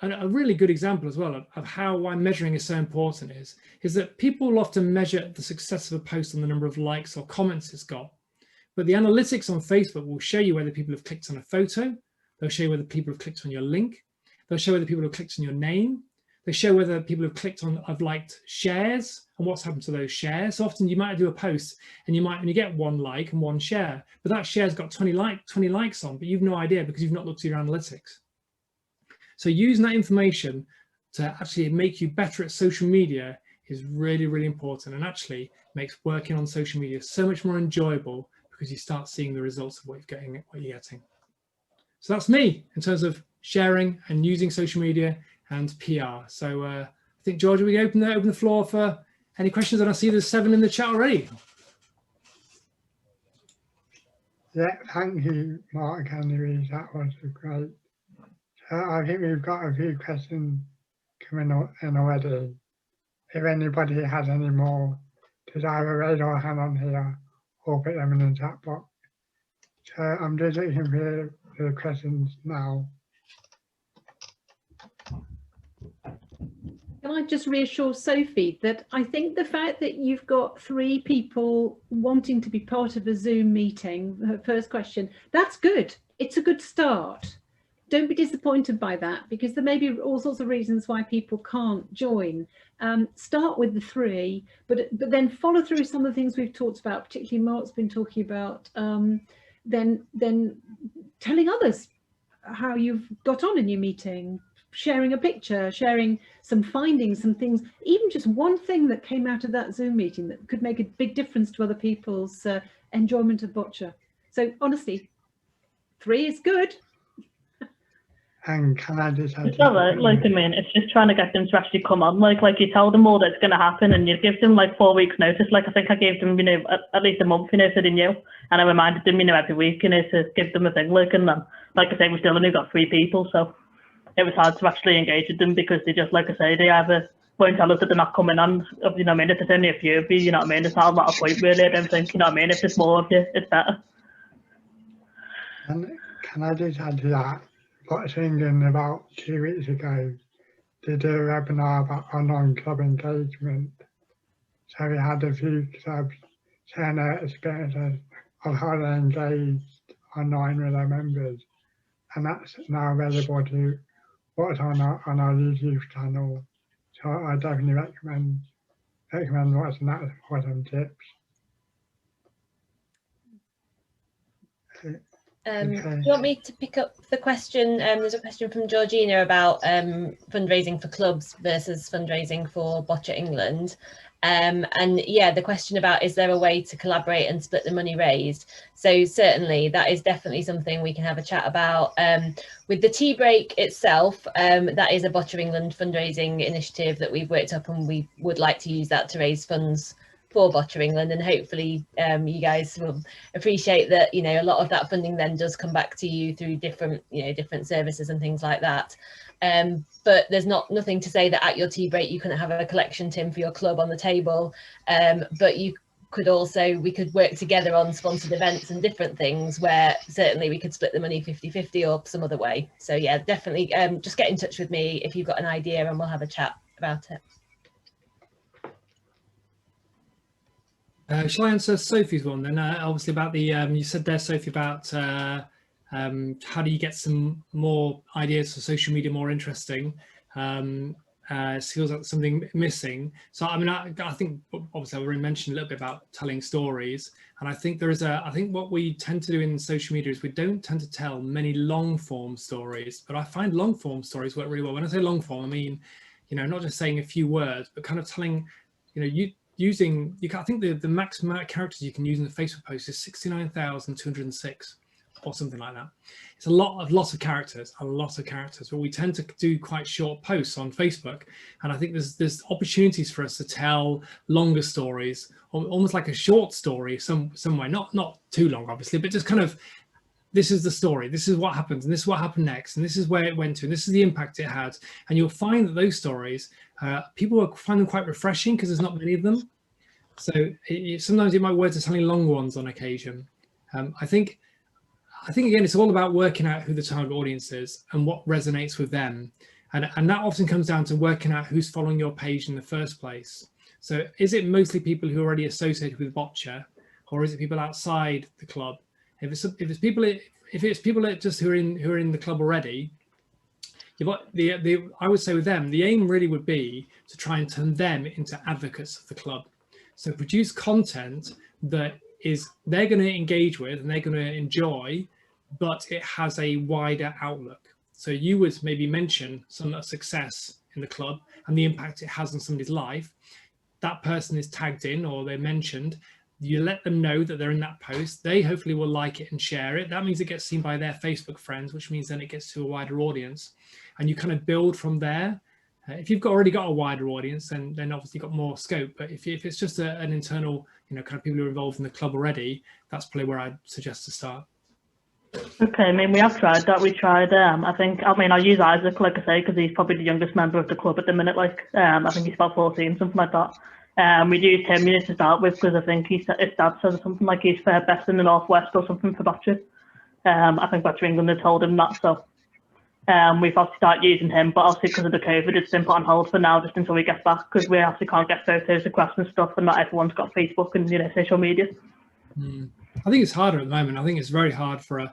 And a really good example as well of why measuring is so important is that people will often measure the success of a post on the number of likes or comments it's got. But the analytics on Facebook will show you whether people have clicked on a photo. They'll show you whether people have clicked on your link. They'll show whether people have clicked on your name. They show whether people have clicked on, have liked shares and what's happened to those shares. So often you might do a post and you might only get 1 like and 1 share, but that share's got 20 likes on, but you've no idea because you've not looked at your analytics. So using that information to actually make you better at social media is really, really important, and actually makes working on social media so much more enjoyable because you start seeing the results of what you're getting. So that's me in terms of sharing and using social media and PR. So I think, George, we open the floor for any questions, and I see there's 7 in the chat already. Yeah, thank you, Mark and Louise. That was great. So I think we've got a few questions coming in already. If anybody has any more, just either raise your hand on here or put them in the chat box. So I'm just looking for the questions now. Can I just reassure Sophie that I think the fact that you've got 3 people wanting to be part of a Zoom meeting, her first question, that's good. It's a good start. Don't be disappointed by that, because there may be all sorts of reasons why people can't join. Start with the 3, but then follow through some of the things we've talked about, particularly Mark's been talking about, then telling others how you've got on in your meeting, sharing a picture, sharing some findings, some things, even just one thing that came out of that Zoom meeting that could make a big difference to other people's enjoyment of Boccia. So honestly, 3 is good. And can I just add, it's all right, like, I mean, it's just trying to get them to actually come on, like you tell them all that's going to happen, and you give them like 4 weeks notice. Like, I think I gave them, at least a month, so they knew, and I reminded them, every week, to give them a thing, like, and then, like I say, we still only got 3 people, so it was hard to actually engage with them, because they just, like I say, they either won't tell us that they're not coming on, if there's only a few of you, it's not a lot of point, really, I don't think, if there's more of you, it's better. And can I just add to that? England about 2 weeks ago did a webinar about online club engagement. So we had a few clubs sharing their experiences of how they engaged online with their members, and that's now available to watch on our YouTube channel. So I definitely recommend watching that for some tips. Do you want me to pick up the question? There's a question from Georgina about fundraising for clubs versus fundraising for Boccia England. And yeah, the question about, is there a way to collaborate and split the money raised? So certainly that is definitely something we can have a chat about. With the tea break itself, that is a Boccia England fundraising initiative that we've worked up, and we would like to use that to raise funds for Boccia England, and hopefully you guys will appreciate that a lot of that funding then does come back to you through different different services and things like that. But there's nothing to say that at your tea break you couldn't have a collection tin for your club on the table, but you could also, we could work together on sponsored events and different things where certainly we could split the money 50-50 or some other way. So yeah, definitely just get in touch with me if you've got an idea and we'll have a chat about it. Shall I answer Sophie's one then? Obviously about the, you said there, Sophie, about how do you get some more ideas for social media more interesting? Feels like something missing. So I mean, I think obviously I've already mentioned a little bit about telling stories, and I think there is I think what we tend to do in social media is we don't tend to tell many long form stories, but I find long form stories work really well. When I say long form, I mean, you know, not just saying a few words, but kind of telling, you know, I think the maximum amount of characters you can use in the Facebook post is 69,206 or something like that. It's a lot of characters, but we tend to do quite short posts on Facebook. And I think there's opportunities for us to tell longer stories, almost like a short story some way, not too long, obviously, but just kind of, this is the story, this is what happens, and this is what happened next, and this is where it went to, and this is the impact it had. And you'll find that those stories, people will find them quite refreshing because there's not many of them. So sometimes it might work to telling long ones on occasion. I think again, it's all about working out who the target audience is and what resonates with them. And that often comes down to working out who's following your page in the first place. So is it mostly people who are already associated with Boccia, or is it people outside the club? If it's people that just who are in the club already, I would say with them, the aim really would be to try and turn them into advocates of the club. So produce content that they're going to engage with and they're going to enjoy, but it has a wider outlook. So you would maybe mention some success in the club and the impact it has on somebody's life. That person is tagged in or they're mentioned. You let them know that they're in that post. They hopefully will like it and share it. That means it gets seen by their Facebook friends, which means then it gets to a wider audience. And you kind of build from there. If you've already got a wider audience, then obviously you've got more scope. But if it's just an internal, you know, kind of people who are involved in the club already, that's probably where I'd suggest to start. Okay, I mean, we have tried that. We tried, I use Isaac, like I say, because he's probably the youngest member of the club at the minute. I think he's about 14, something like that. We used him to start with because I think his dad says something like he's best in the Northwest or something for Boccia. I think Boccia England had told him that, so we've obviously started using him, but obviously because of the COVID, it's been put on hold for now, just until we get back, because we actually can't get photos across and stuff, and not everyone's got Facebook and, you know, social media. I think it's harder at the moment. I think it's very hard for a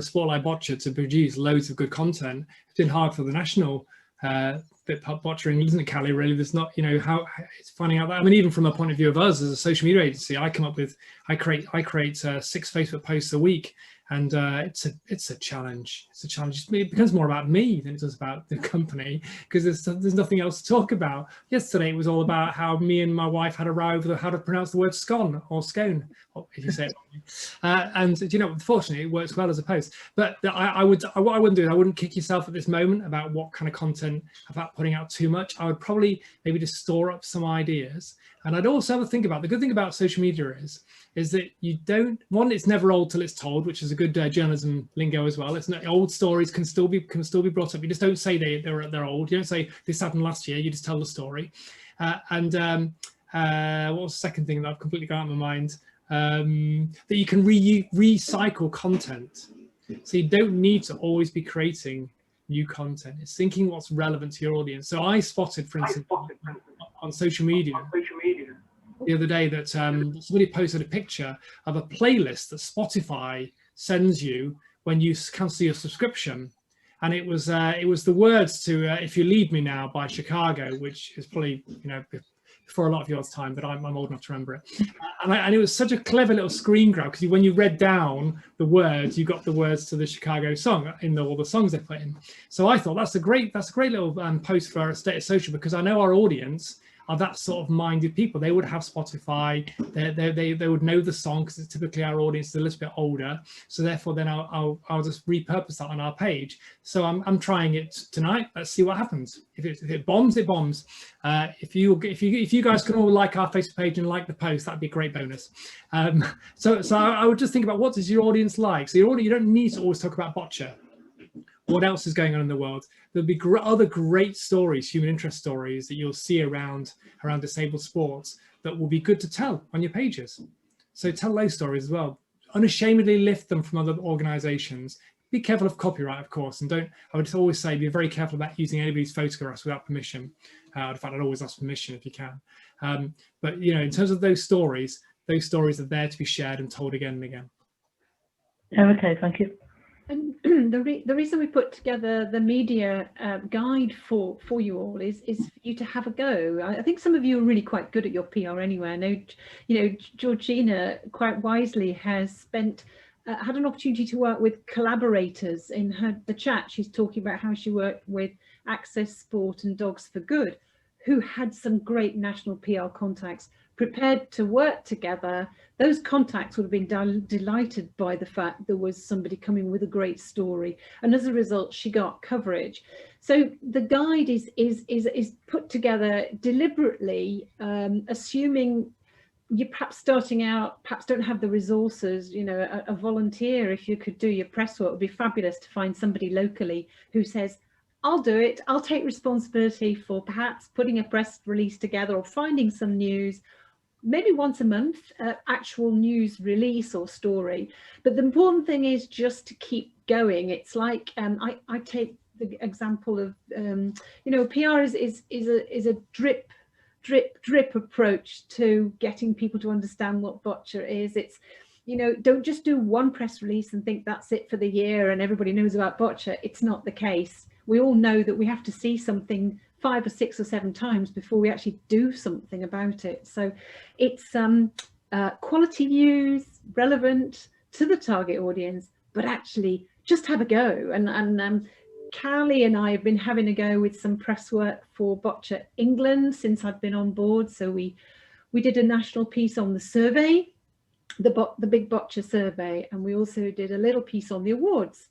sport like Boccia to produce loads of good content. It's been hard for the national Boccia England, isn't it, Callie? Really, there's not, you know, how it's finding out that. I mean, even from a point of view of us as a social media agency, I create 6 Facebook posts a week, and it's a challenge. It's a challenge. It becomes more about me than it does about the company, because there's nothing else to talk about. Yesterday it was all about how me and my wife had a row over how to pronounce the word scone or scone, if you say it wrong. And you know, fortunately, it works well as a post. But what I wouldn't do is I wouldn't kick yourself at this moment about what kind of content, about putting out too much. I would probably maybe just store up some ideas. And I'd also have a think about, the good thing about social media is that you don't, one, it's never old till it's told, which is a good journalism lingo as well. It's not, old stories can still be brought up. You just don't say they're old. You don't say this happened last year. You just tell the story. What was the second thing that I've completely got out of my mind? That you can recycle content. So you don't need to always be creating new content. It's thinking what's relevant to your audience. So I spotted, for instance, on social media the other day that somebody posted a picture of a playlist that Spotify sends you when you cancel your subscription, and it was the words to "If You Leave Me Now" by Chicago, which is probably, you know, before a lot of yours time, but I'm old enough to remember it. And it was such a clever little screen grab, because when you read down the words, you got the words to the Chicago song in all the songs they put in. So I thought that's a great little post for State of Social, because I know our audience are that sort of minded people. They would have Spotify, they would know the song, because it's typically our audience is a little bit older. So therefore then I'll just repurpose that on our page. So I'm trying it tonight. Let's see what happens. If it bombs, it bombs. If you guys can all like our Facebook page and like the post, that'd be a great bonus. So I would just think about, what does your audience like? So you don't need to always talk about Boccia. What else is going on in the world? There'll be other great stories, human interest stories, that you'll see around disabled sports that will be good to tell on your pages. So tell those stories as well. Unashamedly lift them from other organizations. Be careful of copyright, of course, and I would just always say, be very careful about using anybody's photographs without permission. In fact, I'd always ask permission if you can. But you know, in terms of those stories are there to be shared and told again and again. Okay, thank you. And the reason we put together the media guide for you all is for you to have a go. I think some of you are really quite good at your PR anyway. I know, you know, Georgina quite wisely has had an opportunity to work with collaborators in the chat. She's talking about how she worked with Access Sport and Dogs for Good, who had some great national PR contacts prepared to work together. Those contacts would have been delighted by the fact there was somebody coming with a great story, and as a result she got coverage. So the guide is put together deliberately, assuming you're perhaps starting out, perhaps don't have the resources. You know, a volunteer, if you could do your press work, would be fabulous to find somebody locally who says, I'll do it, I'll take responsibility for perhaps putting a press release together or finding some news, maybe once a month, actual news release or story. But the important thing is just to keep going. It's like, I take the example of, you know, PR is a drip approach to getting people to understand what Boccia is. It's, you know, don't just do one press release and think that's it for the year and everybody knows about Boccia. It's not the case. We all know that we have to see something 5 or 6 or 7 times before we actually do something about it. So it's quality news, relevant to the target audience, but actually just have a go. And Callie and I have been having a go with some press work for Boccia England since I've been on board. So we did a national piece on the survey, the big Boccia survey, and we also did a little piece on the awards.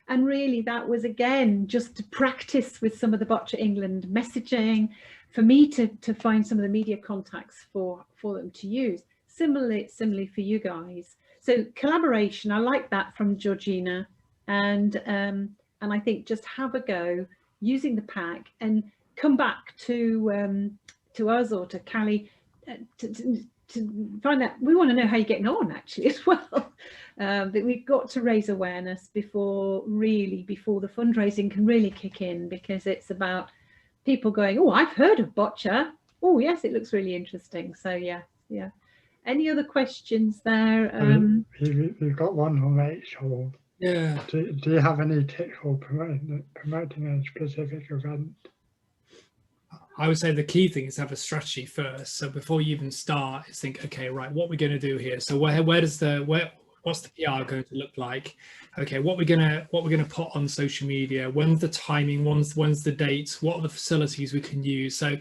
And really that was, again, just to practice with some of the Boccia England messaging, for me to find some of the media contacts for them to use. Similarly for you guys. So collaboration, I like that from Georgina, and I think just have a go using the pack and come back to us or to Callie to find out. We want to know how you're getting on actually as well. But we've got to raise awareness before the fundraising can really kick in, because it's about people going, oh, I've heard of Boccia. Oh yes, it looks really interesting. So yeah. Any other questions there? We've got one on Rachel. Yeah. Do you have any tips for promoting a specific event? I would say the key thing is to have a strategy first. So before you even start, is think, okay, right, what we're going to do here. So what's the PR going to look like? Okay, what we're gonna put on social media, when's the timing, when's the dates, what are the facilities we can use? So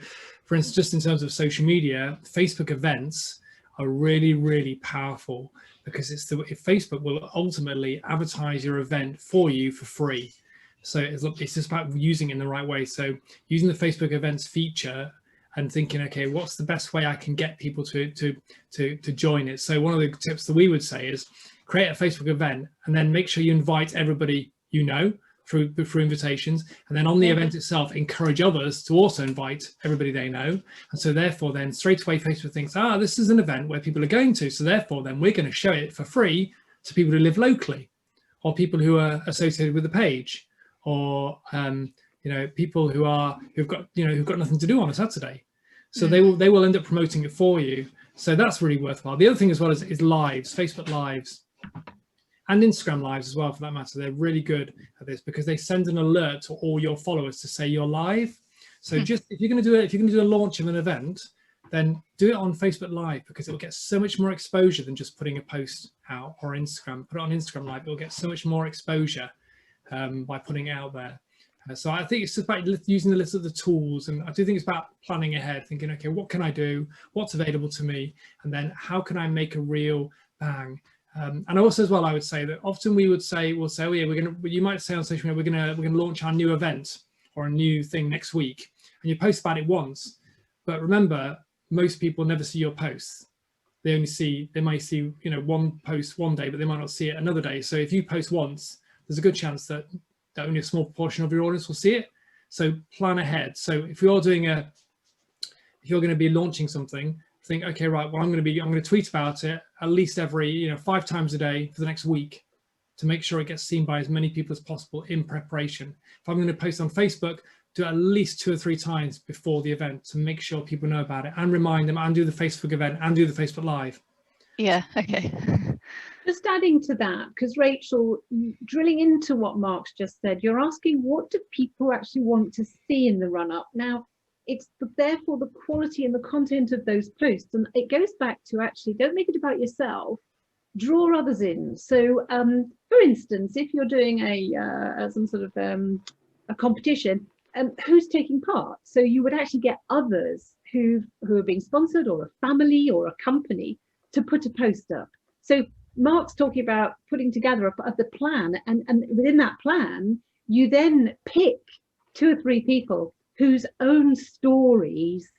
for instance, just in terms of social media, Facebook events are really, really powerful, because if Facebook will ultimately advertise your event for you for free. So it's just about using it in the right way. So using the Facebook events feature and thinking, okay, what's the best way I can get people to join it? So one of the tips that we would say is create a Facebook event and then make sure you invite everybody you know through invitations, and then on the event itself encourage others to also invite everybody they know. And so therefore then straight away Facebook thinks, this is an event where people are going to, so therefore then we're going to show it for free to people who live locally, or people who are associated with the page, or people who've got nothing to do on a Saturday. So they will end up promoting it for you. So that's really worthwhile. The other thing as well is lives, Facebook lives, and Instagram lives as well, for that matter. They're really good at this, because they send an alert to all your followers to say you're live. So just if you're going to do a launch of an event, then do it on Facebook Live, because it will get so much more exposure than just putting a post out, or Instagram. Put it on Instagram Live, it will get so much more exposure by putting it out there. So I think it's just about using the list of the tools, and I do think it's about planning ahead, thinking, okay, what can I do? What's available to me? And then how can I make a real bang? And also as well, I would say that often we'll say, oh yeah, you might say on social media, we're gonna launch our new event or a new thing next week, and you post about it once. But remember, most people never see your posts. They might see, one post one day, but they might not see it another day. So if you post once, there's a good chance that only a small portion of your audience will see it. So plan ahead. So if you're going to be launching something, think, okay, right, well, I'm going to tweet about it at least every 5 times a day for the next week, to make sure it gets seen by as many people as possible in preparation. If I'm going to post on Facebook, do it at least 2 or 3 times before the event to make sure people know about it, and remind them, and do the Facebook event and do the Facebook Live. Yeah, okay. Just adding to that, because Rachel, drilling into what Mark's just said, you're asking, what do people actually want to see in the run-up? Now, it's therefore the quality and the content of those posts, and it goes back to actually, don't make it about yourself, draw others in. So for instance, if you're doing some sort of a competition, who's taking part. So you would actually get others who are being sponsored, or a family or a company, to put a post up. So Mark's talking about putting together the plan, and within that plan, you then pick 2 or 3 people whose own stories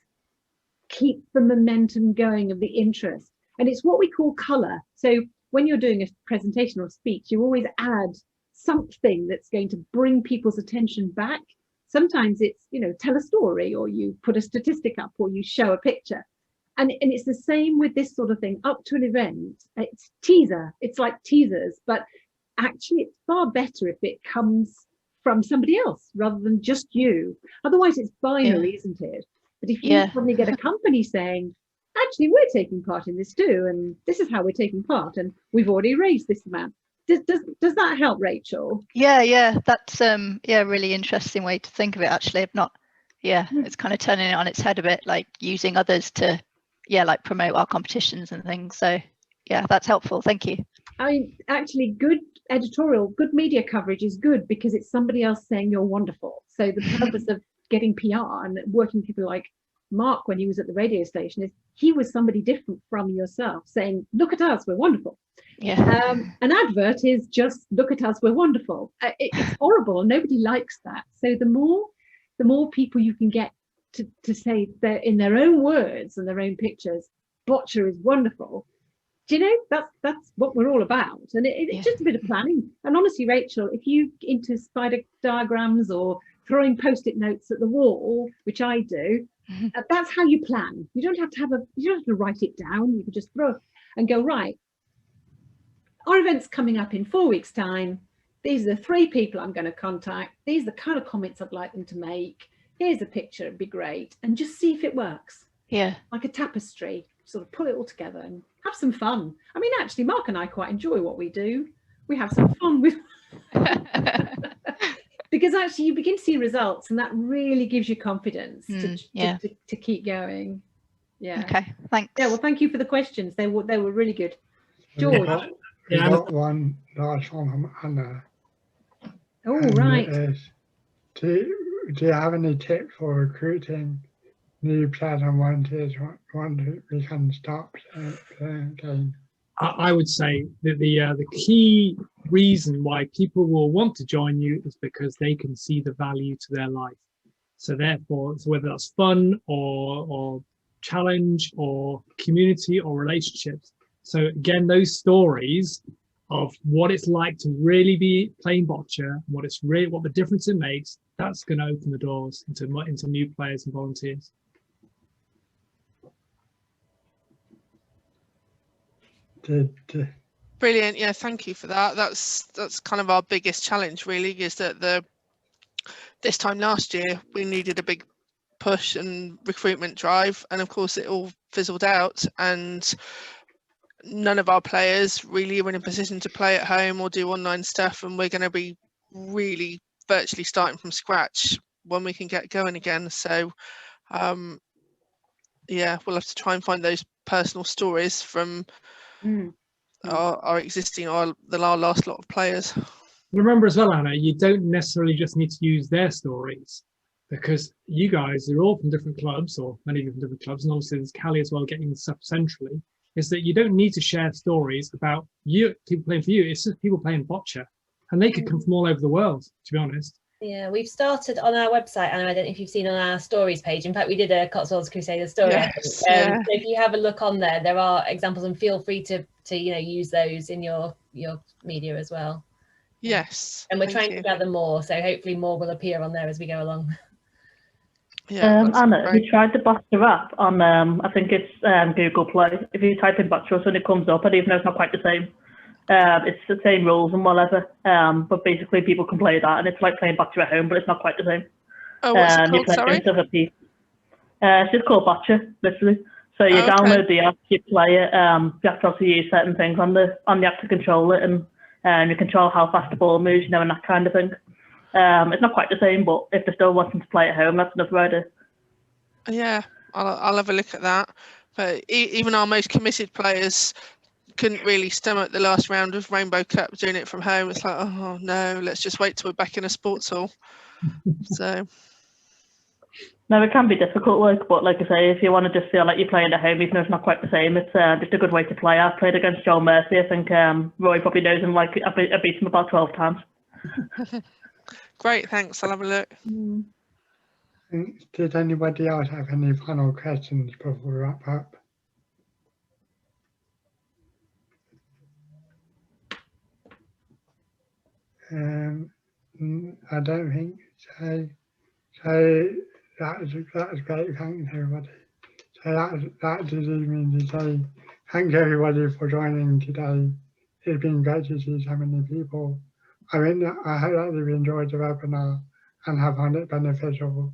keep the momentum going of the interest. And it's what we call colour. So when you're doing a presentation or speech, you always add something that's going to bring people's attention back. Sometimes it's, tell a story, or you put a statistic up, or you show a picture. And it's the same with this sort of thing. Up to an event, it's teaser. It's like teasers, but actually it's far better if it comes from somebody else rather than just you. Otherwise it's binary, isn't it? But if you suddenly get a company saying, actually, we're taking part in this too, and this is how we're taking part, and we've already raised this amount. Does that help, Rachel? Yeah, that's really interesting way to think of it, actually. If not, it's kind of turning it on its head a bit, like using others to like promote our competitions and things. So yeah, that's helpful. Thank you. I mean, actually, good editorial, good media coverage is good because it's somebody else saying you're wonderful. So the purpose of getting PR and working with people like Mark when he was at the radio station is he was somebody different from yourself, saying, look at us, we're wonderful. An advert is just, look at us, we're wonderful. It's horrible. Nobody likes that. So the more people you can get to say that in their own words and their own pictures, Boccia is wonderful. Do you know, that's what we're all about. And it's just a bit of planning. And honestly, Rachel, if you into spider diagrams or throwing post-it notes at the wall, which I do, that's how you plan. You don't have to write it down. You can just throw and go, right, our event's coming up in 4 weeks' time. These are the 3 people I'm going to contact. These are the kind of comments I'd like them to make. Here's a picture, it'd be great. And just see if it works. Yeah. Like a tapestry, sort of pull it all together and have some fun. I mean, actually, Mark and I quite enjoy what we do. We have some fun with because actually you begin to see results, and that really gives you confidence to keep going. Yeah. Okay, thanks. Yeah, well, thank you for the questions. They were really good. George. We got one last one from Anna. Oh, right. Do you have any tips for recruiting new players and volunteers once we can start playing games? I would say that the key reason why people will want to join you is because they can see the value to their life. So therefore, whether that's fun or challenge or community or relationships. So again, those stories of what it's like to really be playing Boccia, what the difference it makes, that's going to open the doors into new players and volunteers. Brilliant. Yeah, thank you for that. That's kind of our biggest challenge, really, is that this time last year we needed a big push and recruitment drive, and of course it all fizzled out, and none of our players really are in a position to play at home or do online stuff, and we're going to be really virtually starting from scratch when we can get going again. So yeah, we'll have to try and find those personal stories from our existing our last lot of players. Remember as well, Anna, you don't necessarily just need to use their stories, because you guys are all from different clubs, or many of you from different clubs, and obviously there's Callie as well getting this up centrally, is that you don't need to share stories about you, people playing for you. It's just people playing Boccia, and they could come from all over the world, to be honest. Yeah, we've started on our website, and I don't know if you've seen on our stories page. In fact, we did a Cotswolds Crusader story. Yes, So if you have a look on there are examples, and feel free to use those in your media as well. Yes. And we're trying to gather more, so hopefully more will appear on there as we go along. Yeah, Anna, if you tried the Boccia app on, I think it's Google Play. If you type in Boccia, so it comes up, and even though it's not quite the same, it's the same rules and whatever. But basically, people can play that, and it's like playing Boccia at home, but it's not quite the same. Oh, what's it called? Sorry. It's just called Boccia, literally. So you download the app, you play it. You have to also use certain things on the app to control it, and you control how fast the ball moves, and that kind of thing. It's not quite the same, but if they're still wanting to play at home, that's another idea. Yeah, I'll have a look at that. But even our most committed players couldn't really stomach the last round of Rainbow Cup doing it from home. It's like, oh no, let's just wait till we're back in a sports hall. So No, it can be difficult, like, but like I say, if you want to just feel like you're playing at home, even though it's not quite the same, it's just a good way to play. I've played against Joel Murphy. I think Roy probably knows him. Like, I beat him about 12 times. Great, thanks. I'll have a look. Did anybody else have any final questions before we wrap up? I don't think so. So that was great. Thanks everybody. So that just leaves me to say thank everybody for joining today. It's been great to see so many people. I mean, I hope that you've enjoyed the webinar and have found it beneficial.